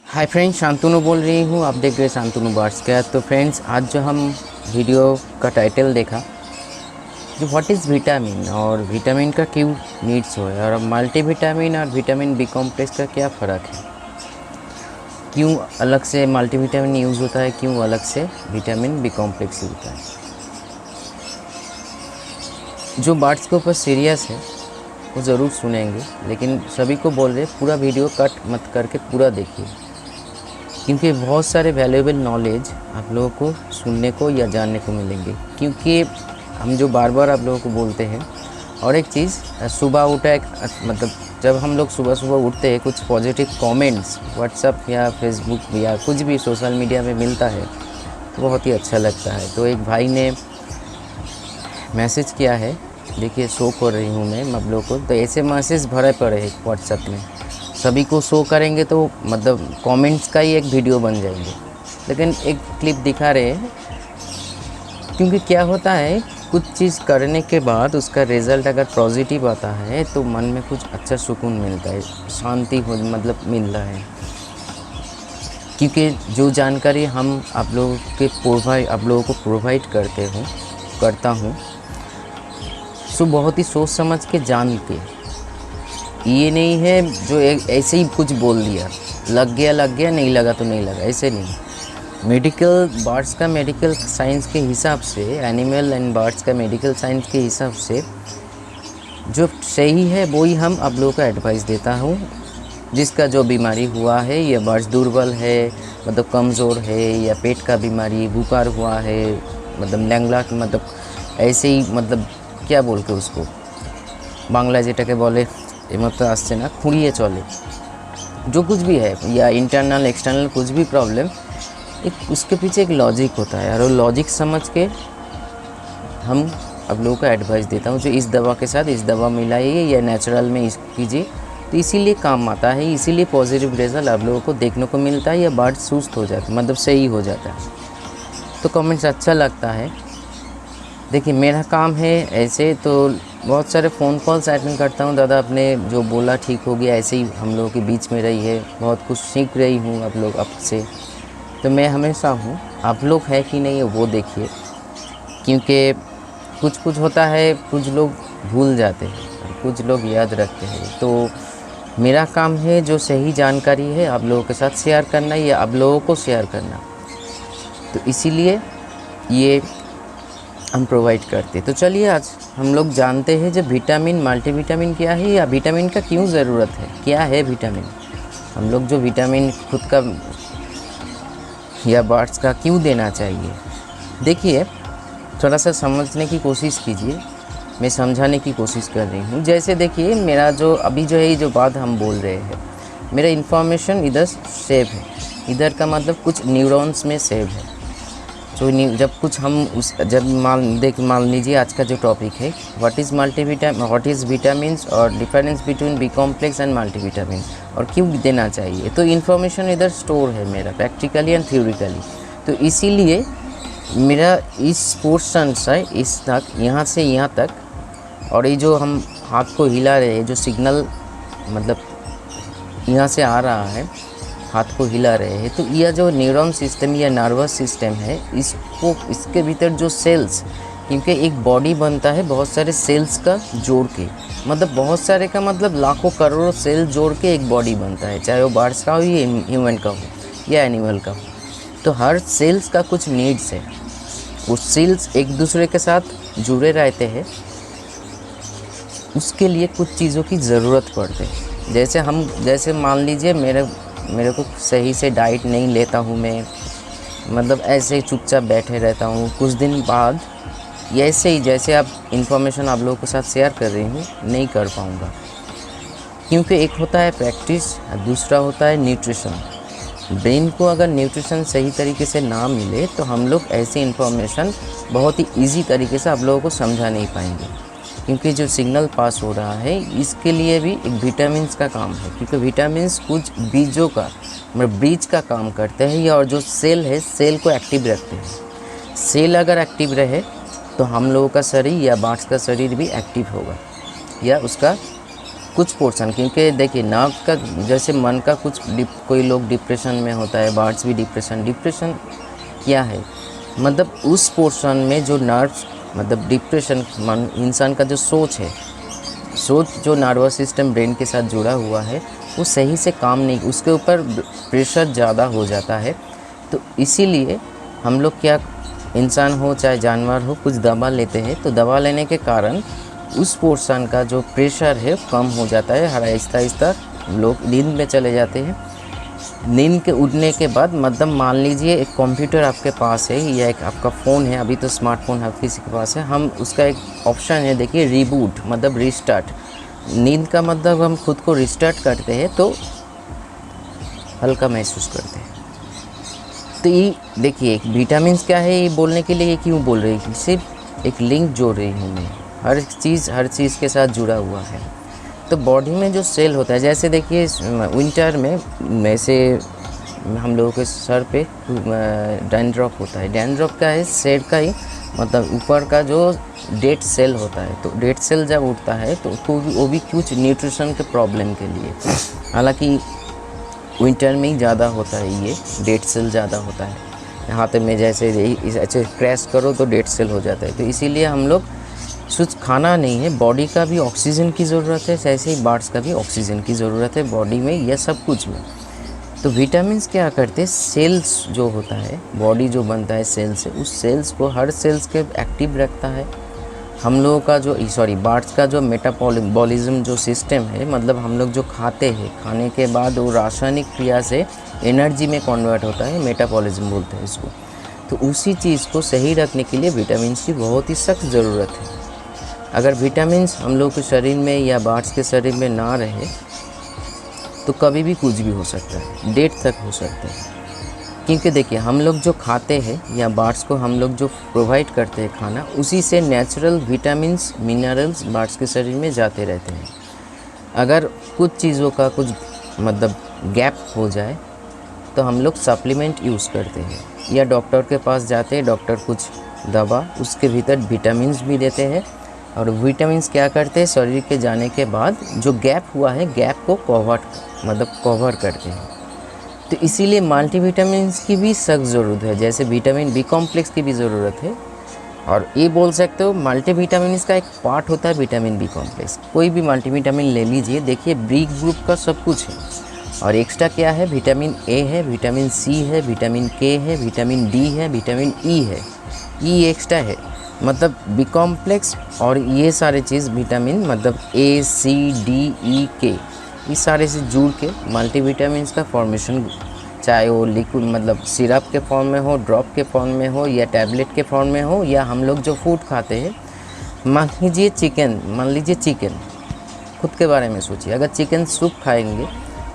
Hi friends, Shantanu बोल रही हूँ। आप देख रहे हैं शांतनु बार्स का। तो फ्रेंड्स, आज जो हम वीडियो का टाइटल देखा, जो व्हाट इज़ विटामिन और विटामिन का क्यों नीड्स हो है, और मल्टीविटामिन और विटामिन बी कॉम्प्लेक्स का क्या फ़र्क है, क्यों अलग से मल्टीविटामिन यूज़ होता है, क्यों अलग से विटामिन बी कॉम्प्लेक्स होता है। जो बार्ड्स के ऊपर सीरियस है वो ज़रूर सुनेंगे, लेकिन सभी को बोल रहे पूरा वीडियो कट मत करके पूरा देखिए, क्योंकि बहुत सारे वैल्यूएबल नॉलेज आप लोगों को सुनने को या जानने को मिलेंगे। क्योंकि हम जो बार बार आप लोगों को बोलते हैं, और एक चीज़, सुबह उठा मतलब जब हम लोग सुबह सुबह उठते हैं, कुछ पॉजिटिव कमेंट्स व्हाट्सएप या फेसबुक या कुछ भी सोशल मीडिया में मिलता है तो बहुत ही अच्छा लगता है। तो एक भाई ने मैसेज किया है, देखिए शो कर रही हूँ मैं आप लोगों को। तो ऐसे मैसेज भरे पड़े हैं व्हाट्सएप में, सभी को शो करेंगे तो मतलब कमेंट्स का ही एक वीडियो बन जाएंगे, लेकिन एक क्लिप दिखा रहे हैं। क्योंकि क्या होता है, कुछ चीज़ करने के बाद उसका रिज़ल्ट अगर पॉजिटिव आता है तो मन में कुछ अच्छा सुकून मिलता है, शांति हो मतलब मिल रहा है। क्योंकि जो जानकारी हम आप लोगों को प्रोवाइड करता हूँ, सो बहुत ही सोच समझ के जान के, ये नहीं है जो ऐसे ही कुछ बोल दिया, लग गया, नहीं लगा तो नहीं लगा, ऐसे नहीं। बर्ड्स का मेडिकल साइंस के हिसाब से, एनिमल एंड बर्ड्स का मेडिकल साइंस के हिसाब से जो सही है वो ही हम आप लोगों को एडवाइस देता हूँ। जिसका जो बीमारी हुआ है, या बर्ड्स दुर्बल है मतलब कमज़ोर है, या पेट का बीमारी बुखार हुआ है, मतलब लैंगला मतलब ऐसे ही मतलब क्या बोल के उसको बांग्ला जेटाके बोले मतलब आसছে ना, खुঁড়িয়ে चले, जो कुछ भी है, या इंटरनल एक्सटर्नल कुछ भी प्रॉब्लम, एक उसके पीछे एक लॉजिक होता है, और वो लॉजिक समझ के हम आप लोगों को एडवाइस देता हूँ। जो इस दवा के साथ इस दवा मिलाइए या नेचुरल में इस कीजिए, तो इसीलिए काम आता है, इसीलिए पॉजिटिव रिजल्ट आप लोगों को देखने को मिलता है, या बर्ड सुस्त हो जाता है मतलब सही हो जाता है। तो कमेंट्स अच्छा लगता है। देखिए मेरा काम है ऐसे, तो बहुत सारे फ़ोन कॉल्स अटेंड करता हूँ। दादा आपने जो बोला ठीक हो गया, ऐसे ही हम लोगों के बीच में रही है, बहुत कुछ सीख रही हूँ आप लोग आपसे। तो मैं हमेशा हूँ, आप लोग है कि नहीं है वो देखिए, क्योंकि कुछ होता है, कुछ लोग भूल जाते हैं और कुछ लोग याद रखते हैं। तो मेरा काम है जो सही जानकारी है आप लोगों के साथ शेयर करना, या आप लोगों को शेयर करना, तो इसीलिए ये हम प्रोवाइड करते। तो चलिए आज हम लोग जानते हैं जो विटामिन मल्टीविटामिन क्या है, या विटामिन का क्यों ज़रूरत है, क्या है विटामिन। हम लोग जो विटामिन खुद का या बर्ड्स का क्यों देना चाहिए। देखिए थोड़ा सा समझने की कोशिश कीजिए, मैं समझाने की कोशिश कर रही हूँ। जैसे देखिए मेरा जो अभी जो है, ये जो बात हम बोल रहे हैं, मेरा इन्फॉर्मेशन इधर सेव है, इधर का मतलब कुछ न्यूरॉन्स में सेव है। जो जब कुछ हम जब मान लीजिए आज का जो टॉपिक है, व्हाट इज़ विटामिन्स और difference between B complex and multivitamin, और क्यों देना चाहिए। तो इन्फॉर्मेशन इधर स्टोर है मेरा प्रैक्टिकली एंड थ्योरिटिकली। तो इसीलिए मेरा इस पोर्शन से इस तक, यहाँ से यहाँ तक, और ये जो हम हाथ को हिला रहे हैं, जो सिग्नल मतलब यहाँ से आ रहा है, हाथ को हिला रहे हैं, तो यह जो न्यूरॉन सिस्टम या नर्वस सिस्टम है, इसके भीतर जो सेल्स, क्योंकि एक बॉडी बनता है बहुत सारे सेल्स का जोड़ के, मतलब बहुत सारे का मतलब लाखों करोड़ों सेल जोड़ के एक बॉडी बनता है, चाहे वो बर्ड्स का हो या ह्यूमन का हो या एनिमल का हो। तो हर सेल्स का कुछ नीड्स है, वो सेल्स एक दूसरे के साथ जुड़े रहते हैं, उसके लिए कुछ चीज़ों की ज़रूरत पड़ती है। जैसे मान लीजिए मेरे को सही से डाइट नहीं लेता हूँ मैं, मतलब ऐसे ही चुपचाप बैठे रहता हूँ, कुछ दिन बाद ऐसे ही जैसे आप इन्फॉर्मेशन आप लोगों के साथ शेयर कर रही हूँ नहीं कर पाऊँगा, क्योंकि एक होता है प्रैक्टिस, दूसरा होता है न्यूट्रिशन। ब्रेन को अगर न्यूट्रिशन सही तरीके से ना मिले तो हम लोग ऐसी इन्फॉर्मेशन बहुत ही ईजी तरीके से आप लोगों को समझा नहीं पाएंगे, क्योंकि जो सिग्नल पास हो रहा है इसके लिए भी एक विटामिन्स का काम है, क्योंकि विटामिन्स कुछ बीजों का मतलब बीज का काम करते हैं, और जो सेल है सेल को एक्टिव रखते हैं। सेल अगर एक्टिव रहे तो हम लोगों का शरीर या बर्ड्स का शरीर भी एक्टिव होगा, या उसका कुछ पोर्शन, क्योंकि देखिए नर्व का जैसे मन का कुछ कोई लोग डिप्रेशन में होता है, बर्ड्स भी डिप्रेशन क्या है, मतलब उस पोर्शन में जो नर्व्स, मतलब डिप्रेशन मन इंसान का जो सोच है, सोच जो नर्वस सिस्टम ब्रेन के साथ जुड़ा हुआ है वो सही से काम नहीं, उसके ऊपर प्रेशर ज़्यादा हो जाता है। तो इसीलिए हम लोग क्या, इंसान हो चाहे जानवर हो, कुछ दवा लेते हैं, तो दवा लेने के कारण उस पोर्शन का जो प्रेशर है कम हो जाता है, हर आहिस्ता आहिस्ता लोग नींद में चले जाते हैं। नींद के उठने के बाद, मतलब मान लीजिए एक कंप्यूटर आपके पास है या एक आपका फ़ोन है, अभी तो स्मार्टफोन हर किसी के पास है, हम उसका एक ऑप्शन है देखिए रीबूट, मतलब रीस्टार्ट। नींद का मतलब हम खुद को रिस्टार्ट करते हैं तो हल्का महसूस करते हैं। तो ये देखिए एक विटामिन्स क्या है, ये बोलने के लिए क्यों बोल रही है, सिर्फ एक लिंक जोड़ रही हूँ मैं, हर चीज़ के साथ जुड़ा हुआ है। तो बॉडी में जो सेल होता है, जैसे देखिए विंटर में वैसे हम लोगों के सर पे डैंड्रफ होता है। डैंड्रफ क्या है, सेल का ही मतलब ऊपर का जो डेड सेल होता है, तो डेड सेल जब उठता है तो वो भी कुछ न्यूट्रिशन के प्रॉब्लम के लिए, हालांकि विंटर में ही ज़्यादा होता है, ये डेड सेल ज़्यादा होता है। हाथ में जैसे ऐसे क्रैश करो तो डेड सेल हो जाता है। तो इसीलिए हम लोग सिर्फ खाना नहीं है, बॉडी का भी ऑक्सीजन की ज़रूरत है, ऐसे ही बर्ड्स का भी ऑक्सीजन की ज़रूरत है बॉडी में, यह सब कुछ में। तो विटामिन्स क्या करते हैं, सेल्स जो होता है, बॉडी जो बनता है सेल से, उस सेल्स को, हर सेल्स के एक्टिव रखता है। हम लोगों का जो बर्ड्स का जो मेटाबॉलिज्म जो सिस्टम है, मतलब हम लोग जो खाते हैं, खाने के बाद वो रासायनिक क्रिया से एनर्जी में कन्वर्ट होता है, मेटाबॉलिज्म बोलते हैं इसको। तो उसी चीज़ को सही रखने के लिए विटामिन्स की बहुत ही सख्त ज़रूरत है। अगर विटामिन्स हम लोग के शरीर में या बर्ड्स के शरीर में ना रहे तो कभी भी कुछ भी हो सकता है, डेट तक हो सकता है। क्योंकि देखिए हम लोग जो खाते हैं या बर्ड्स को हम लोग जो प्रोवाइड करते हैं खाना, उसी से नेचुरल विटामिन्स मिनरल्स बर्ड्स के शरीर में जाते रहते हैं। अगर कुछ चीज़ों का कुछ मतलब गैप हो जाए तो हम लोग सप्लीमेंट यूज़ करते हैं या डॉक्टर के पास जाते हैं, डॉक्टर कुछ दवा उसके भीतर विटामिन्स भी देते हैं, और विटामिन्स क्या करते हैं, शरीर के जाने के बाद जो गैप हुआ है, गैप को कवर करते हैं। तो इसीलिए मल्टीविटामिन्स की भी सख्त ज़रूरत है, जैसे विटामिन बी कॉम्प्लेक्स की भी ज़रूरत है। और ये बोल सकते हो मल्टीविटामिन्स का एक पार्ट होता है विटामिन बी कॉम्प्लेक्स। कोई भी मल्टीविटामिन ले लीजिए, देखिए बी ग्रुप का सब कुछ है, और एक्स्ट्रा क्या है, विटामिन ए है, विटामिन सी है, विटामिन के है, विटामिन डी है, विटामिन ई है, ई एक्स्ट्रा है, मतलब बी कॉम्प्लेक्स और ये सारे चीज़ विटामिन, मतलब ए सी डी ई के, इस सारे से जुड़ के मल्टीविटामिन्स का फॉर्मेशन, चाहे वो लिक्विड मतलब सिरप के फॉर्म में हो, ड्रॉप के फॉर्म में हो, या टैबलेट के फॉर्म में हो, या हम लोग जो फूड खाते हैं, मान लीजिए चिकन, खुद के बारे में सोचिए, अगर चिकन सूप खाएंगे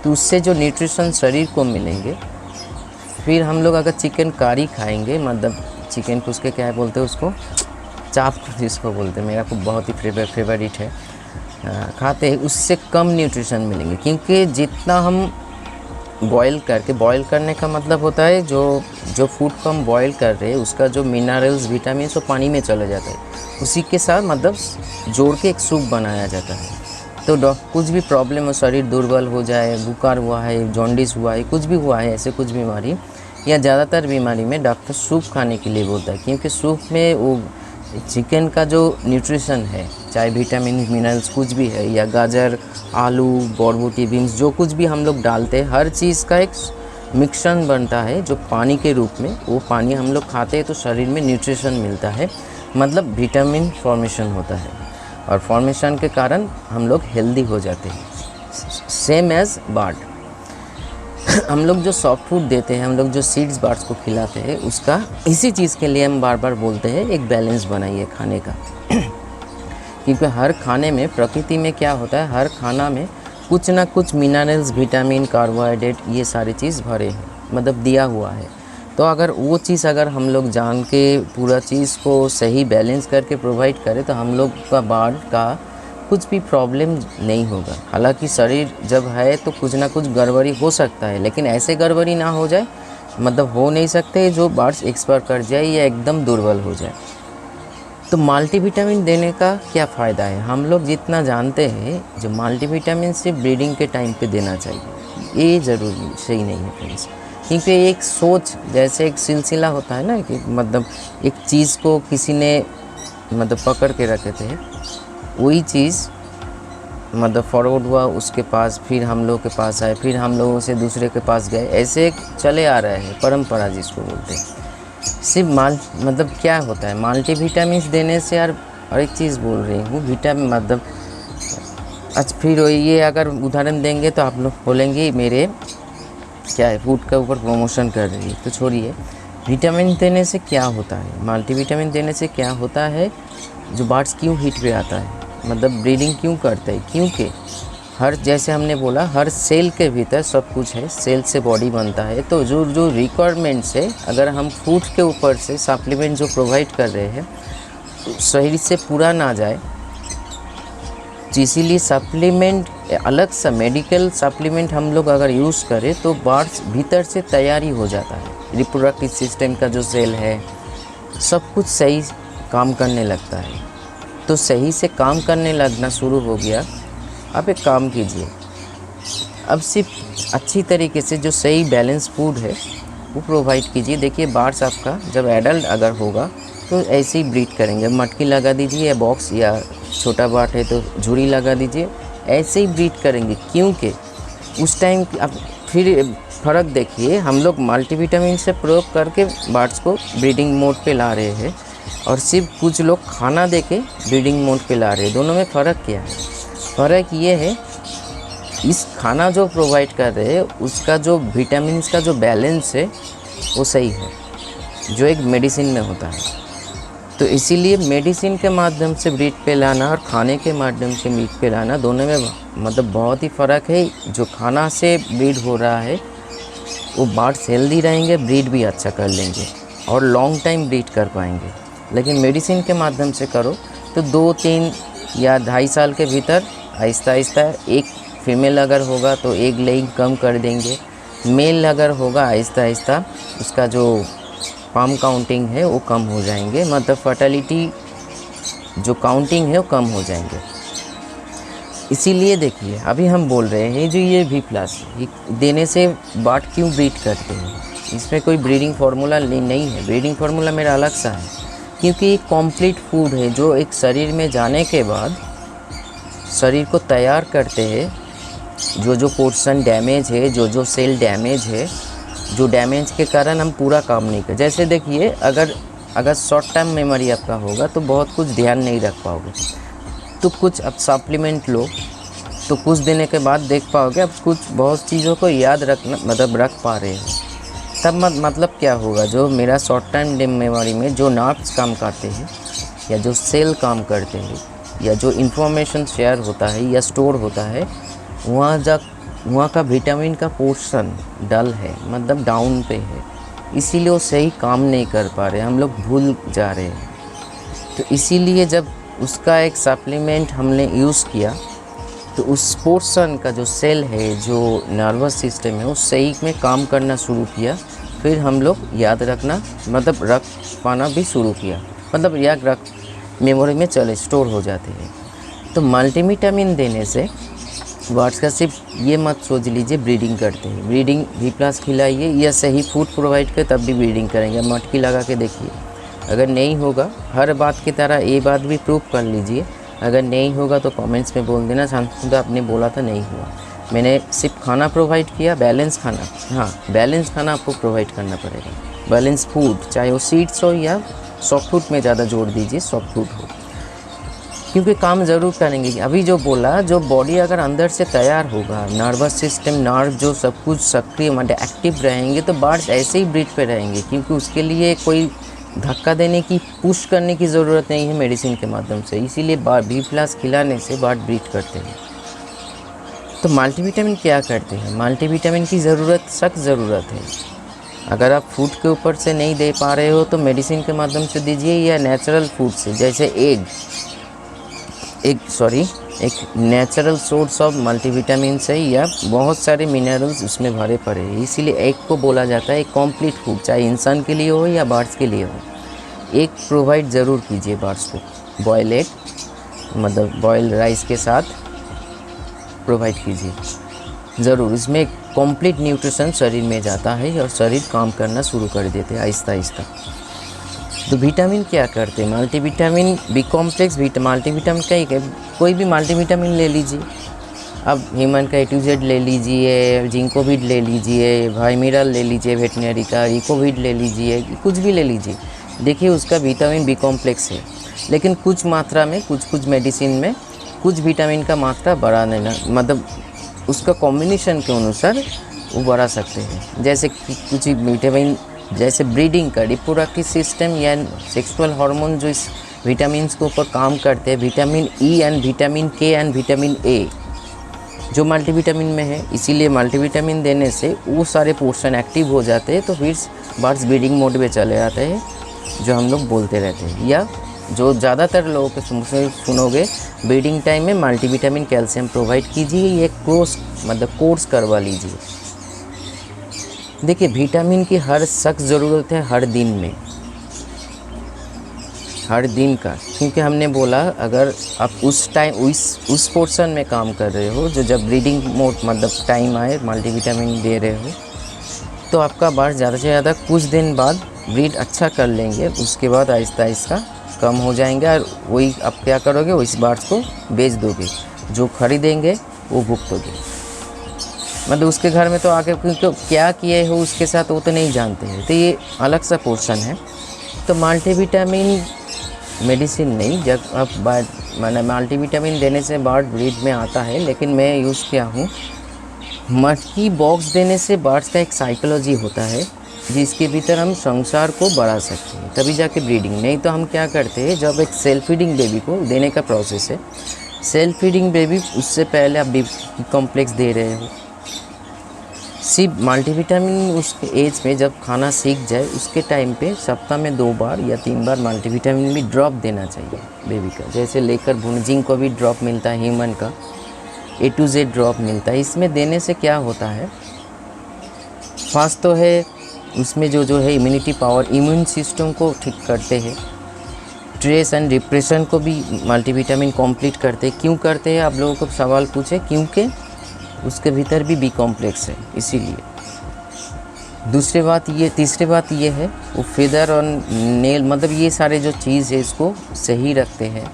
तो उससे जो न्यूट्रिशन शरीर को मिलेंगे, फिर हम लोग अगर चिकन कारी खाएंगे, मतलब चिकन को उसके क्या बोलते हैं, उसको चाप जिसको बोलते हैं, मेरा को बहुत ही फेवरेट है, खाते हैं, उससे कम न्यूट्रिशन मिलेंगे। क्योंकि जितना हम बॉयल करने का मतलब होता है जो फूड को हम बॉयल कर रहे हैं उसका जो मिनरल्स विटामिन वो पानी में चले जाता है, उसी के साथ मतलब जोड़ के एक सूप बनाया जाता है। तो कुछ भी प्रॉब्लम हो, शरीर दुर्बल हो जाए, बुखार हुआ है, जॉन्डिस हुआ है, कुछ भी हुआ है, ऐसे कुछ बीमारी या ज़्यादातर बीमारी में डॉक्टर सूप खाने के लिए बोलता है, क्योंकि सूप में वो चिकन का जो न्यूट्रिशन है, चाहे विटामिन मिनरल्स कुछ भी है, या गाजर, आलू, बरबटी, बीन्स, जो कुछ भी हम लोग डालते हैं, हर चीज़ का एक मिक्सचर बनता है जो पानी के रूप में, वो पानी हम लोग खाते हैं तो शरीर में न्यूट्रिशन मिलता है, मतलब विटामिन फॉर्मेशन होता है, और फॉर्मेशन के कारण हम लोग हेल्दी हो जाते हैं। सेम एज बर्ड, हम लोग जो सॉफ्ट फूड देते हैं, हम लोग जो सीड्स बर्ड्स को खिलाते हैं, उसका इसी चीज़ के लिए हम बार बार बोलते हैं एक बैलेंस बनाइए खाने का। क्योंकि हर खाने में, प्रकृति में क्या होता है, हर खाना में कुछ ना कुछ मिनरल्स, विटामिन, कार्बोहाइड्रेट, ये सारी चीज़ भरे हैं, मतलब दिया हुआ है। तो अगर वो चीज़ अगर हम लोग जान के पूरा चीज़ को सही बैलेंस करके प्रोवाइड करें तो हम लोग का बर्ड का कुछ भी प्रॉब्लम नहीं होगा। हालांकि शरीर जब है तो कुछ ना कुछ गड़बड़ी हो सकता है, लेकिन ऐसे गड़बड़ी ना हो जाए, मतलब हो नहीं सकते जो बर्ड्स एक्सपायर कर जाए या एकदम दुर्बल हो जाए। तो मल्टीविटामिन देने का क्या फ़ायदा है? हम लोग जितना जानते हैं, जो मल्टीविटामिन सिर्फ ब्रीडिंग के टाइम पे देना चाहिए, ये ज़रूरी सही नहीं है फ्रेंड्स। क्योंकि एक सोच जैसे एक सिलसिला होता है ना, कि मतलब एक चीज़ को किसी ने मतलब पकड़ के रखे थे, वही चीज़ मतलब फॉरवर्ड हुआ उसके पास, फिर हम लोग के पास आए, फिर हम लोगों से दूसरे के पास गए, ऐसे एक चले आ रहे हैं, परंपरा जिसको बोलते हैं। सिर्फ मतलब क्या होता है मल्टीविटामिन देने से? यार और एक चीज़ बोल रही हूँ, विटामिन मतलब अच्छा फिर ये अगर उदाहरण देंगे तो आप लोग बोलेंगे मेरे क्या है, फूड के ऊपर प्रमोशन कर रही है। तो छोड़िए, विटामिन देने से क्या होता है, मल्टीविटामिन देने से क्या होता है, जो बर्ड्स क्यों हिट पे आता है, मतलब ब्रीडिंग क्यों करते हैं? क्योंकि हर जैसे हमने बोला हर सेल के भीतर सब कुछ है, सेल से बॉडी बनता है। तो जो जो रिक्वायरमेंट्स है, अगर हम फूड के ऊपर से सप्लीमेंट जो प्रोवाइड कर रहे हैं शरीर से पूरा ना जाए, इसीलिए सप्लीमेंट अलग सा मेडिकल सप्लीमेंट हम लोग अगर यूज़ करें तो बर्ड्स भीतर से तैयारी हो जाता है। रिप्रोडक्टिव सिस्टम का जो सेल है सब कुछ सही काम करने लगता है। तो सही से काम करने लगना शुरू हो गया। आप एक काम कीजिए, अब सिर्फ अच्छी तरीके से जो सही बैलेंस फूड है वो प्रोवाइड कीजिए। देखिए बर्ड्स आपका जब एडल्ट अगर होगा तो ऐसे ही ब्रीड करेंगे। मटकी लगा दीजिए या बॉक्स, या छोटा बर्ड है तो झुरी लगा दीजिए, ऐसे ही ब्रीड करेंगे। क्योंकि उस टाइम आप फिर फ़र्क देखिए, हम लोग मल्टीविटामिन से प्रयोग करके बर्ड्स को ब्रीडिंग मोड पे ला रहे हैं और सिर्फ कुछ लोग खाना देके ब्रीडिंग मोड पे ला रहे हैं। दोनों में फ़र्क क्या है? फ़र्क ये है, इस खाना जो प्रोवाइड कर रहे हैं उसका जो विटामिन का जो बैलेंस है वो सही है, जो एक मेडिसिन में होता है। तो इसीलिए मेडिसिन के माध्यम से ब्रीड पे लाना और खाने के माध्यम से ब्रीड पे लाना, दोनों में मतलब बहुत ही फ़र्क है। जो खाना से ब्रीड हो रहा है वो बर्ड्स हेल्दी रहेंगे, ब्रीड भी अच्छा कर लेंगे और लॉन्ग टाइम ब्रीड कर पाएंगे। लेकिन मेडिसिन के माध्यम से करो तो 2-3 या 2.5 साल के भीतर आहिस्ता आहिस्ता एक फीमेल अगर होगा तो एक लेग कम कर देंगे, मेल अगर होगा आहिस्ता आहिस्ता उसका जो स्पर्म काउंटिंग है वो कम हो जाएंगे, मतलब फर्टिलिटी जो काउंटिंग है वो कम हो जाएंगे। इसीलिए देखिए अभी हम बोल रहे हैं जो ये V+ देने से बर्ड क्यों ब्रीड करते हैं, इसमें कोई ब्रीडिंग फार्मूला नहीं है। ब्रीडिंग फार्मूला मेरा अलग सा है, क्योंकि ये कंप्लीट फूड है जो एक शरीर में जाने के बाद शरीर को तैयार करते हैं। जो जो पोर्शन डैमेज है, जो जो सेल डैमेज है, जो डैमेज के कारण हम पूरा काम नहीं कर। जैसे देखिए अगर शॉर्ट टर्म मेमोरी आपका होगा तो बहुत कुछ ध्यान नहीं रख पाओगे, तो कुछ अब सप्लीमेंट लो तो कुछ देने के बाद देख पाओगे अब कुछ बहुत चीज़ों को याद रखना मतलब रख पा रहे हो। तब मतलब क्या होगा, जो मेरा शॉर्ट टर्म मेमोरी में जो नर्व्स काम करते हैं या जो सेल काम करते हैं या जो इन्फॉर्मेशन शेयर होता है या स्टोर होता है, वहाँ का विटामिन का पोर्शन डल है, मतलब डाउन पे है, इसीलिए वो सही काम नहीं कर पा रहे, हम लोग भूल जा रहे हैं। तो इसीलिए जब उसका एक सप्लीमेंट हमने यूज़ किया तो उस पोर्शन का जो सेल है, जो नर्वस सिस्टम है, उस सही में काम करना शुरू किया। फिर हम लोग याद रखना मतलब रख पाना भी शुरू किया, मतलब याद रख मेमोरी में चले स्टोर हो जाते हैं। तो मल्टीविटामिन देने से बर्ड्स का सिर्फ ये मत सोच लीजिए ब्रीडिंग करते हैं। ब्रीडिंग V+ खिलाइए या सही फूड प्रोवाइड कर तब भी ब्रीडिंग करेंगे। मटकी लगा के देखिए, अगर नहीं होगा, हर बात की तरह ये बात भी प्रूव कर लीजिए। अगर नहीं होगा तो कमेंट्स में बोल देना शांतु आपने बोला था नहीं हुआ। मैंने सिर्फ खाना प्रोवाइड किया, बैलेंस खाना। हाँ, बैलेंस खाना आपको प्रोवाइड करना पड़ेगा, बैलेंस फूड, चाहे वो सीड्स हो या सॉफ्ट फूड में ज़्यादा जोड़ दीजिए, सॉफ्ट फूड हो, क्योंकि काम ज़रूर करेंगे। अभी जो बोला, जो बॉडी अगर अंदर से तैयार होगा, नर्वस सिस्टम, नर्व जो सब कुछ सक्रिय मतलब एक्टिव रहेंगे तो बर्ड्स ऐसे ही ब्रीड पे रहेंगे, क्योंकि उसके लिए कोई धक्का देने की, पुश करने की ज़रूरत नहीं है मेडिसिन के माध्यम से। इसीलिए V+ खिलाने से बर्ड ब्रीड करते हैं। तो मल्टीविटामिन क्या करते हैं? मल्टीविटामिन की सख्त ज़रूरत है। अगर आप फूड के ऊपर से नहीं दे पा रहे हो तो मेडिसिन के माध्यम से दीजिए या नेचुरल फूड से, जैसे एक नेचुरल सोर्स ऑफ मल्टीविटामिन है या बहुत सारे मिनरल्स उसमें भरे पड़े हैं। इसीलिए एग को बोला जाता है एक कंप्लीट फूड, चाहे इंसान के लिए हो या बर्ड्स के लिए हो। एक प्रोवाइड ज़रूर कीजिए बर्ड्स को, बॉयल एग मतलब बॉयल राइस के साथ प्रोवाइड कीजिए ज़रूर। इसमें कंप्लीट न्यूट्रिशन शरीर में जाता है और शरीर काम करना शुरू कर देते हैं आहिस्ता आहिस्ता। तो विटामिन क्या करते हैं, मल्टीविटामिन बी कॉम्प्लेक्स मल्टीविटामिन का ही कोई भी मल्टीविटामिन ले लीजिए। अब ह्यूमन का A to Z ले लीजिए, जिंकोविड ले लीजिए, वाइमिरल ले लीजिए, वेटनरी का रिकोविड ले लीजिए, कुछ भी ले लीजिए। देखिए उसका विटामिन बी कॉम्प्लेक्स है, लेकिन कुछ मात्रा में कुछ मेडिसिन में कुछ विटामिन का मात्रा बढ़ा देना, मतलब उसका कॉम्बिनेशन के अनुसार वो बढ़ा सकते हैं। जैसे कि कुछ विटामिन, जैसे ब्रीडिंग का रिप्रोडक्टिव सिस्टम या सेक्सुअल हार्मोन जो इस विटामिन्स के ऊपर काम करते हैं, विटामिन ई एंड विटामिन के एंड विटामिन ए जो मल्टीविटामिन में है, इसीलिए मल्टीविटामिन देने से वो सारे पोर्शन एक्टिव हो जाते हैं। तो फिर बर्ड्स ब्रीडिंग मोड में चले जाते हैं, जो हम लोग बोलते रहते हैं, या जो ज़्यादातर लोगों के सुनोगे ब्रीडिंग टाइम में मल्टीविटामिन कैल्शियम प्रोवाइड कीजिए, ये कोर्स करवा लीजिए। देखिए विटामिन की हर सख्त ज़रूरत है हर दिन में, हर दिन का, क्योंकि हमने बोला अगर आप उस टाइम उस पोर्शन में काम कर रहे हो जो जब ब्रीडिंग मोड मतलब टाइम आए मल्टीविटामिन दे रहे हो, तो आपका बर्ड ज़्यादा से ज़्यादा कुछ दिन बाद ब्रीड अच्छा कर लेंगे, उसके बाद आहिस्ता आहिस्ता कम हो जाएंगे और वही आप क्या करोगे, वो इस बर्ड्स को बेच दोगे, जो खरीदेंगे वो भुगतोगे। मतलब उसके घर में तो आके क्योंकि क्या किए हो उसके साथ वो तो नहीं जानते हैं, तो ये अलग सा पोर्शन है। तो मल्टीविटामिन मेडिसिन नहीं, जब आप मैंने मल्टीविटामिन देने से बर्ड ब्रीड में आता है, लेकिन मैं यूज़ किया हूँ मटकी बॉक्स देने से बर्ड्स का एक साइकोलॉजी होता है जिसके भीतर हम संसार को बढ़ा सकते हैं, तभी जाके ब्रीडिंग। नहीं तो हम क्या करते हैं, जब एक सेल्फ फीडिंग बेबी को देने का प्रोसेस है, सेल्फ फीडिंग बेबी उससे पहले आप बी कॉम्प्लेक्स दे रहे हो, सिर्फ मल्टीविटामिन उसके एज में जब खाना सीख जाए उसके टाइम पे सप्ताह में 2 बार या 3 बार मल्टीविटामिन भी ड्रॉप देना चाहिए बेबी का। जैसे लेकर भुनजिंग को भी ड्रॉप मिलता है, ह्यूमन का A to Z ड्रॉप मिलता है। इसमें देने से क्या होता है, फर्स्ट तो है उसमें जो है इम्यूनिटी पावर, इम्यून सिस्टम को ठीक करते हैं, स्ट्रेस एंड डिप्रेशन को भी मल्टीविटामिन कंप्लीट करते हैं। क्यों करते हैं, आप लोगों को सवाल पूछे, क्योंकि उसके भीतर भी बी कॉम्प्लेक्स है, इसीलिए। तीसरी बात ये है वो फेदर और नेल मतलब ये सारे जो चीज़ है इसको सही रखते हैं,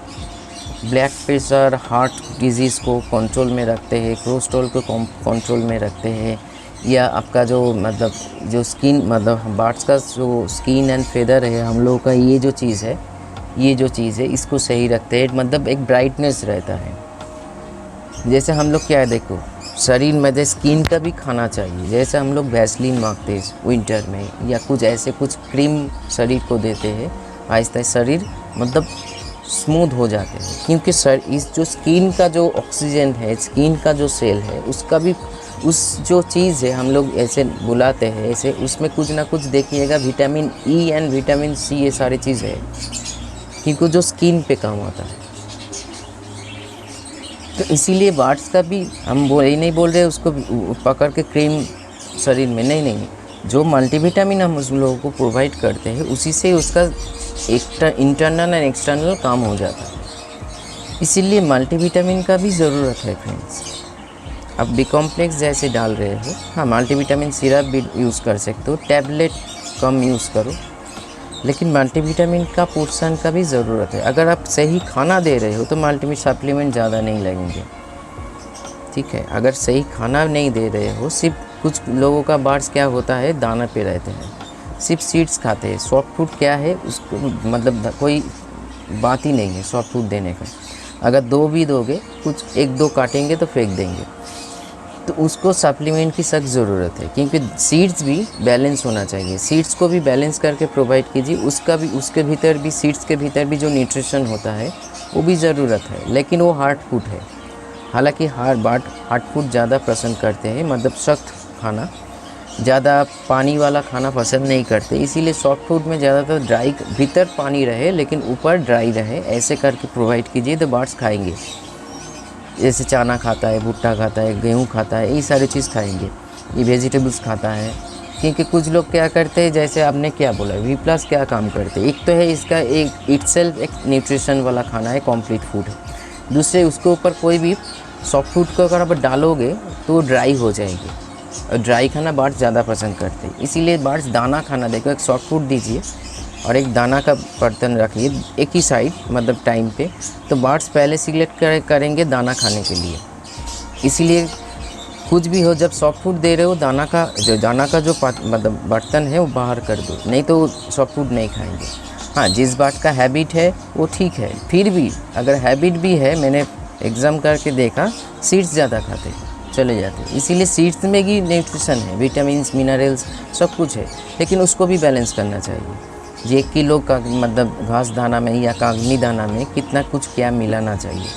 ब्लड प्रेशर, हार्ट डिजीज़ को कंट्रोल में रखते हैं, कोलेस्ट्रॉल को कंट्रोल में रखते हैं, या आपका जो मतलब जो स्किन मतलब बर्ड्स का जो स्किन एंड फेदर है हम लोगों का, ये जो चीज़ है इसको सही रखते हैं, मतलब एक ब्राइटनेस रहता है। जैसे हम लोग क्या है, देखो शरीर में जैसे स्किन का भी खाना चाहिए, जैसे हम लोग वैसलीन मांगते हैं विंटर में, या कुछ ऐसे कुछ क्रीम शरीर को देते हैं, आहिस्ता शरीर मतलब स्मूथ हो जाते हैं, क्योंकि इस जो स्किन का जो ऑक्सीजन है, स्किन का जो सेल है, उसका भी उस जो चीज़ है हम लोग ऐसे बुलाते हैं, ऐसे उसमें कुछ ना कुछ देखिएगा vitamin E and vitamin C, ये सारी चीज़ है, क्योंकि जो स्किन पे काम आता है। तो इसीलिए बर्ड्स का भी हम ये नहीं बोल रहे उसको पकड़ के क्रीम शरीर में, नहीं, जो मल्टीविटामिन हम उस लोगों को प्रोवाइड करते हैं उसी से उसका इंटरनल एंड एक्सटर्नल काम हो जाता है। इसीलिए मल्टीविटामिन का भी ज़रूरत है फ्रेंड्स। अब बी कॉम्प्लेक्स जैसे डाल रहे हो, हाँ मल्टीविटामिन सिरप भी यूज़ कर सकते हो, टैबलेट कम यूज़ करो, लेकिन मल्टीविटामिन का पोर्शन का भी ज़रूरत है। अगर आप सही खाना दे रहे हो तो मल्टीविटामिन सप्लीमेंट ज़्यादा नहीं लगेंगे, ठीक है। अगर सही खाना नहीं दे रहे हो, सिर्फ कुछ लोगों का बर्ड्स क्या होता है, दाना पे रहते हैं, सिर्फ सीड्स खाते हैं। सॉफ्ट फूड क्या है, उसको मतलब कोई बात ही नहीं है सॉफ्ट फूड देने का। अगर 2 भी दोगे, कुछ 1-2 काटेंगे तो फेंक देंगे, तो उसको सप्लीमेंट की सख्त ज़रूरत है, क्योंकि सीड्स भी बैलेंस होना चाहिए। सीड्स को भी बैलेंस करके प्रोवाइड कीजिए, उसके भीतर भी सीड्स के भीतर भी जो न्यूट्रिशन होता है वो भी ज़रूरत है, लेकिन वो हार्ड फूड है। हालांकि हार्ड फूड ज़्यादा पसंद करते हैं, मतलब सख्त खाना, ज़्यादा पानी वाला खाना पसंद नहीं करते, इसीलिए सॉफ्ट फूड में ज़्यादातर ड्राई, भीतर पानी रहे लेकिन ऊपर ड्राई रहे, ऐसे करके प्रोवाइड कीजिए तो बर्ड्स खाएंगे। जैसे चना खाता है, भुट्टा खाता है, गेहूँ खाता है, ये सारी चीज़ खाएंगे, ये वेजिटेबल्स खाता है, क्योंकि कुछ लोग क्या करते हैं, जैसे आपने क्या बोला वी प्लस क्या काम करते हैं, एक तो है इसका एक इटसेल्फ एक न्यूट्रिशन वाला खाना है, कंप्लीट फूड है। दूसरे उसके ऊपर कोई भी सॉफ्ट फूड को अगर आप डालोगे तो ड्राई हो जाएगी, और ड्राई खाना बर्ड्स ज़्यादा पसंद करते हैं। इसीलिए बर्ड्स दाना खाना देखो, एक सॉफ्ट फूड दीजिए और एक दाना का बर्तन रखिए एक ही साइड, मतलब टाइम पे, तो बर्ड्स पहले सिलेक्ट करेंगे दाना खाने के लिए। इसीलिए कुछ भी हो, जब सॉफ्ट फूड दे रहे हो दाना का जो मतलब बर्तन है वो बाहर कर दो, नहीं तो सॉफ्ट फूड नहीं खाएंगे। हाँ, जिस बर्ड का हैबिट है वो ठीक है, फिर भी अगर हैबिट भी है, मैंने एग्ज़ाम करके देखा सीड्स ज़्यादा खाते चले जाते, इसीलिए सीड्स में भी न्यूट्रिशन है, विटामिन्स मिनरल्स सब कुछ है, लेकिन उसको भी बैलेंस करना चाहिए। 1 किलो का मतलब घास दाना में या कागनी दाना में कितना कुछ क्या मिलाना चाहिए।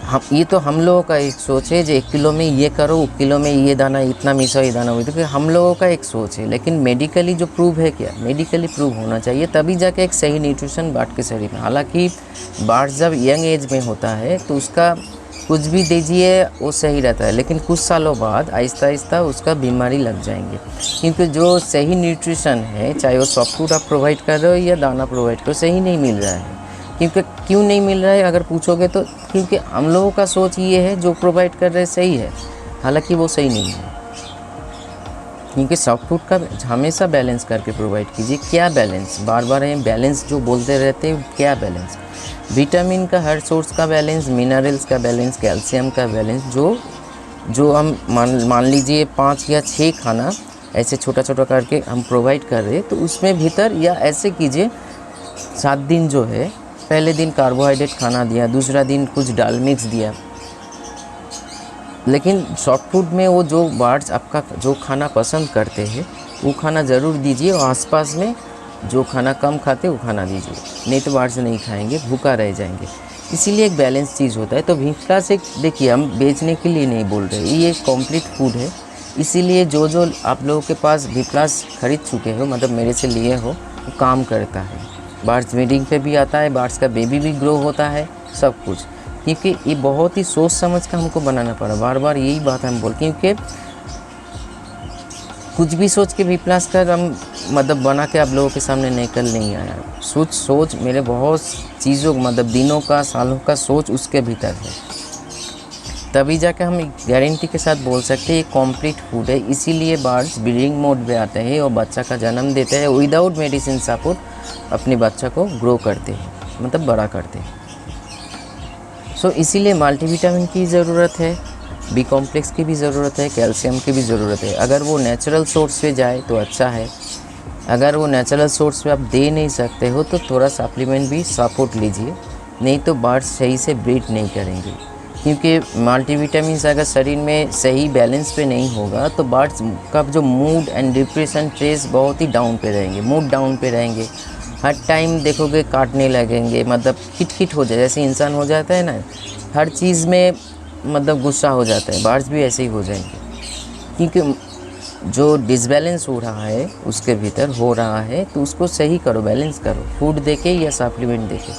हम ये तो हम लोगों का एक सोच है, जो 1 किलो में ये करो, 1 किलो में ये दाना इतना मिसाओ, ये दाना तो हम लोगों का एक सोच है, लेकिन मेडिकली जो प्रूव है, क्या मेडिकली प्रूव होना चाहिए, तभी जाके एक सही न्यूट्रिशन बर्ड के शरीर में। हालांकि बर्ड जब यंग एज में होता है तो उसका कुछ भी दीजिए वो सही रहता है, लेकिन कुछ सालों बाद आहिस्ता आहिस्ता उसका बीमारी लग जाएंगे, क्योंकि जो सही न्यूट्रिशन है, चाहे वो सॉफ्ट फूड आप प्रोवाइड कर रहे हो या दाना प्रोवाइड करो, सही नहीं मिल रहा है। क्योंकि क्यों नहीं मिल रहा है अगर पूछोगे तो, क्योंकि हम लोगों का सोच ये है जो प्रोवाइड कर रहे हैं सही है, हालांकि वो सही नहीं है। क्योंकि सॉफ्ट फूड का हमेशा बैलेंस करके प्रोवाइड कीजिए। क्या बैलेंस, बार बार ये बैलेंस जो बोलते रहते हैं, क्या बैलेंस, विटामिन का हर सोर्स का बैलेंस, मिनरल्स का बैलेंस, कैल्शियम का बैलेंस, जो हम मान लीजिए 5 या 6 खाना ऐसे छोटा छोटा करके हम प्रोवाइड कर रहे, तो उसमें भीतर या ऐसे कीजिए 7 दिन जो है, पहले दिन कार्बोहाइड्रेट खाना दिया, दूसरा दिन कुछ दाल मिक्स दिया, लेकिन सॉफ्ट फूड में वो जो बर्ड्स आपका जो खाना पसंद करते हैं वो खाना ज़रूर दीजिए, और आसपास में जो खाना कम खाते वो खाना दीजिए, नहीं तो बर्ड्स नहीं खाएंगे, भूखा रह जाएंगे। इसीलिए एक बैलेंस चीज़ होता है। तो वीप्लस एक देखिए, हम बेचने के लिए नहीं बोल रहे, ये एक कम्प्लीट फूड है। इसीलिए जो आप लोगों के पास वीप्लस खरीद चुके हो, मतलब मेरे से लिए हो, वो काम करता है, बर्ड्स ब्रीडिंग पे भी आता है, बर्ड्स का बेबी भी ग्रो होता है, सब कुछ। क्योंकि ये बहुत ही सोच समझ कर हमको बनाना पड़ा, बार बार यही बात हम बोल, क्योंकि कुछ भी सोच के वीप्लस कर हम मतलब बना के आप लोगों के सामने निकल नहीं आया। सोच मेरे बहुत चीज़ों मतलब दिनों का सालों का सोच उसके भीतर है, तभी जाके हम गारंटी के साथ बोल सकते हैं ये कम्प्लीट फूड है। इसीलिए बर्ड्स ब्रीडिंग मोड में आते हैं और बच्चा का जन्म देते हैं, विदाउट मेडिसिन सपोर्ट अपने बच्चा को ग्रो करते हैं, मतलब बड़ा करते हैं। इसीलिए मल्टीविटामिन की ज़रूरत है, बी कॉम्प्लेक्स की भी ज़रूरत है, कैल्शियम की भी ज़रूरत है। अगर वो नेचुरल सोर्स पे जाए तो अच्छा है, अगर वो नेचुरल सोर्स पे आप दे नहीं सकते हो तो थोड़ा सप्लीमेंट भी सपोर्ट लीजिए, नहीं तो बर्ड्स सही से ब्रीड नहीं करेंगे। क्योंकि मल्टीविटामिन अगर शरीर में सही बैलेंस पे नहीं होगा तो बर्ड्स का जो मूड एंड डिप्रेशन स्ट्रेस बहुत ही डाउन पे रहेंगे, मूड डाउन पे रहेंगे, हर टाइम देखोगे काटने लगेंगे, मतलब खिट हो जाए, जैसे इंसान हो जाता है ना, हर चीज़ में मतलब गुस्सा हो जाता है, बर्ड्स भी ऐसे ही हो जाएंगे। क्योंकि जो डिसबैलेंस हो रहा है उसके भीतर हो रहा है, तो उसको सही करो, बैलेंस करो, फूड देके या सप्लीमेंट देके।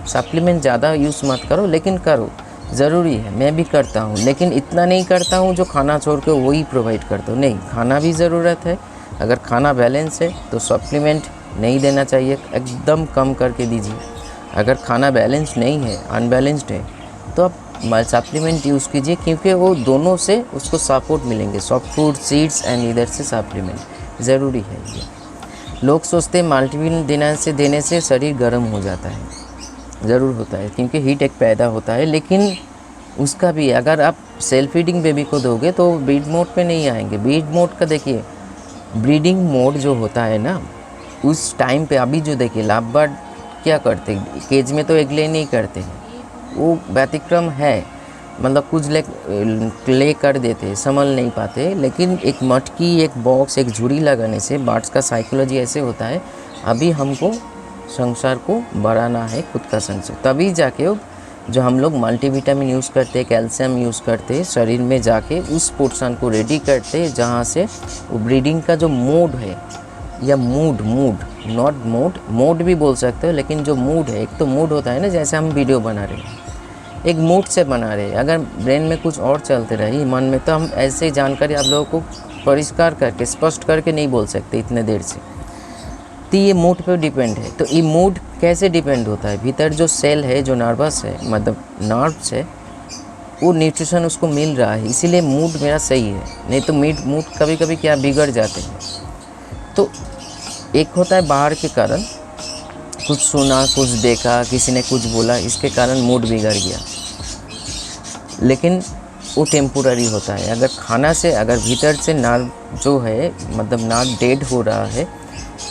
सप्लीमेंट ज़्यादा यूज़ मत करो, लेकिन करो, ज़रूरी है, मैं भी करता हूँ, लेकिन इतना नहीं करता हूँ जो खाना छोड़ के वही प्रोवाइड करता हूँ। नहीं, खाना भी ज़रूरत है, अगर खाना बैलेंस है तो सप्लीमेंट नहीं देना चाहिए, एकदम कम करके दीजिए। अगर खाना बैलेंस नहीं है, अनबैलेंस्ड है, तो आप सप्लीमेंट यूज़ कीजिए, क्योंकि वो दोनों से उसको सपोर्ट मिलेंगे, सॉफ्ट फूड, सीड्स एंड इधर से सप्लीमेंट ज़रूरी है। ये लोग सोचते हैं मल्टीविटामिन देने से शरीर गर्म हो जाता है, ज़रूर होता है, क्योंकि हीट एक पैदा होता है, लेकिन उसका भी अगर आप सेल्फ फीडिंग बेबी को दोगे तो ब्रीड मोड पे नहीं आएंगे। ब्रीड मोड का देखिए, ब्रीडिंग मोड जो होता है ना, उस टाइम पे अभी जो देखिए लाभ बर्ड क्या करते हैं, केज में तो एग ले नहीं करते हैं, वो व्यतिक्रम है, मतलब कुछ ले कर देते, संभल नहीं पाते, लेकिन एक मटकी, एक बॉक्स, एक झुरी लगाने से बर्ड्स का साइकोलॉजी ऐसे होता है, अभी हमको संसार को बढ़ाना है, खुद का संसार, तभी जाके जो हम लोग मल्टीविटामिन यूज़ करते हैं, कैल्शियम यूज़ करते हैं, शरीर में जाके उस पोर्शन को रेडी करते हैं जहाँ से वो ब्रीडिंग का जो मोड है, या मूड नॉट मोड भी बोल सकते हो, लेकिन जो मूड है, एक तो मूड होता है ना, जैसे हम वीडियो बना रहे हैं एक मूड से बना रहे हैं, अगर ब्रेन में कुछ और चलते रहे मन में, तो हम ऐसे जानकारी आप लोगों को परिष्कार करके स्पष्ट करके नहीं बोल सकते इतने देर से। तो ये मूड पे डिपेंड है। तो ये मूड कैसे डिपेंड होता है, भीतर जो सेल है, जो नर्वस है, मतलब नर्व्स है, वो न्यूट्रिशन उसको मिल रहा है, इसीलिए मूड मेरा सही है। नहीं तो मूड कभी कभी क्या बिगड़ जाते हैं। तो एक होता है बाहर के कारण, कुछ सुना, कुछ देखा, किसी ने कुछ बोला, इसके कारण मूड बिगड़ गया, लेकिन वो टेम्पोररी होता है। अगर खाना से, अगर भीतर से नर्व जो है, मतलब नर्व डेड हो रहा है,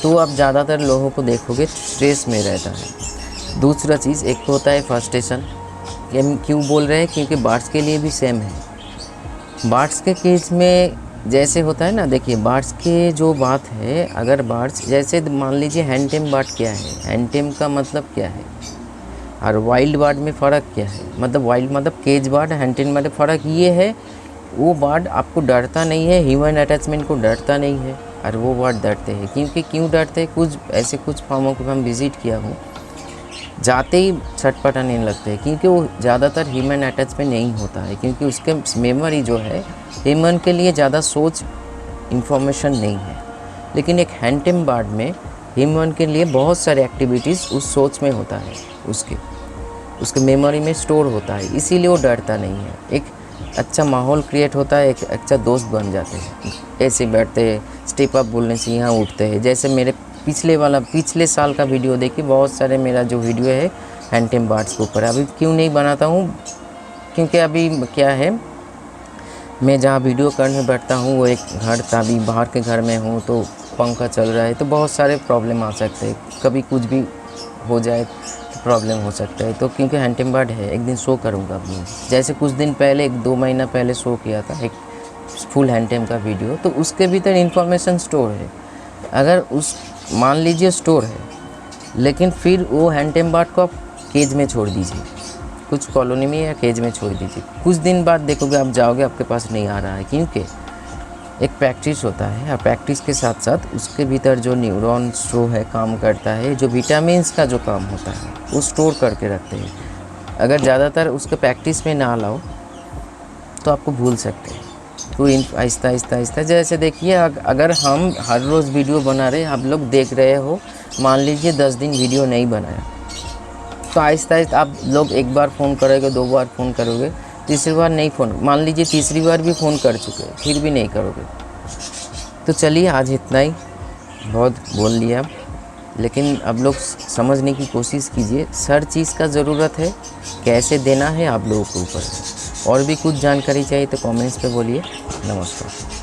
तो आप ज़्यादातर लोगों को देखोगे स्ट्रेस में रहता है। दूसरा चीज़ एक होता है फ्रस्ट्रेशन। ये हम क्यों बोल रहे हैं, क्योंकि बर्ड्स के लिए भी सेम है। बर्ड्स के केस में जैसे होता है ना, देखिए बर्ड्स के जो बात है, अगर बर्ड्स जैसे मान लीजिए हैंड टेम बर्ड क्या है, हैंड टेम का मतलब क्या है, और वाइल्ड बर्ड में फ़र्क क्या है, मतलब वाइल्ड मतलब केज बर्ड, हैंड टेम में फ़र्क ये है, वो बर्ड आपको डरता नहीं है, ह्यूमन अटैचमेंट को डरता नहीं है, और वो बर्ड डरते हैं। क्योंकि क्यों डरते हैं, कुछ ऐसे कुछ फार्मों को हम विज़िट किया हूँ, जाते ही छटपटाने लगते हैं, क्योंकि वो ज़्यादातर ह्यूमन अटैचमेंट नहीं होता है, क्योंकि उसके मेमोरी जो है, ह्यूमन के लिए ज़्यादा सोच इन्फॉर्मेशन नहीं है। लेकिन एक हैंड टेम बर्ड में ह्यूमन के लिए बहुत सारे एक्टिविटीज़ उस सोच में होता है, उसके मेमोरी में स्टोर होता है, इसीलिए वो डरता नहीं है। एक अच्छा माहौल क्रिएट होता है, एक अच्छा दोस्त बन जाते हैं। ऐसे बैठते हैं, स्टेप अप बोलने से यहाँ उठते हैं। जैसे मेरे पिछले साल का वीडियो देखिए, बहुत सारे मेरा जो वीडियो है हैंड टेम बर्ड्स के ऊपर। अभी क्यों नहीं बनाता हूँ, क्योंकि अभी क्या है, मैं जहाँ वीडियो करने बैठता हूँ वो एक घर था, अभी बाहर के घर में हूँ, तो पंखा चल रहा है, तो बहुत सारे प्रॉब्लम आ सकते हैं, कभी कुछ भी हो जाए तो प्रॉब्लम हो सकता है। तो क्योंकि हैंड टेम बर्ड है, एक दिन शो करूँगा अपनी, जैसे कुछ दिन पहले 1-2 महीना पहले शो किया था एक फुल हैंड टेम का वीडियो, तो उसके भीतर इन्फॉर्मेशन स्टोर है। अगर उस मान लीजिए स्टोर है, लेकिन फिर वो हैंड टेम बर्ड को आप केज में छोड़ दीजिए, कुछ कॉलोनी में या केज में छोड़ दीजिए, कुछ दिन बाद देखोगे आप जाओगे, आपके पास नहीं आ रहा है, क्योंकि एक प्रैक्टिस होता है, और प्रैक्टिस के साथ साथ उसके भीतर जो न्यूरॉन्स जो है काम करता है, जो विटामिन्स का जो काम होता है वो स्टोर करके रखते हैं। अगर ज़्यादातर उसके प्रैक्टिस में ना लाओ तो आपको भूल सकते हैं। तो आहिस्ता आहिस्ता जैसे देखिए, अगर हम हर रोज़ वीडियो बना रहे, आप लोग देख रहे हो, मान लीजिए 10 दिन वीडियो नहीं बनाया, तो आहिस्ता आहिस्ता आप लोग एक बार फ़ोन करोगे, 2 बार फ़ोन करोगे, तीसरी बार नहीं फ़ोन, मान लीजिए तीसरी बार भी फ़ोन कर चुके, फिर भी नहीं करोगे। तो चलिए आज इतना ही, बहुत बोल लिया, लेकिन अब लोग समझने की कोशिश कीजिए। हर चीज़ का ज़रूरत है, कैसे देना है आप लोगों के ऊपर है। और भी कुछ जानकारी चाहिए तो कमेंट्स पे बोलिए। नमस्कार।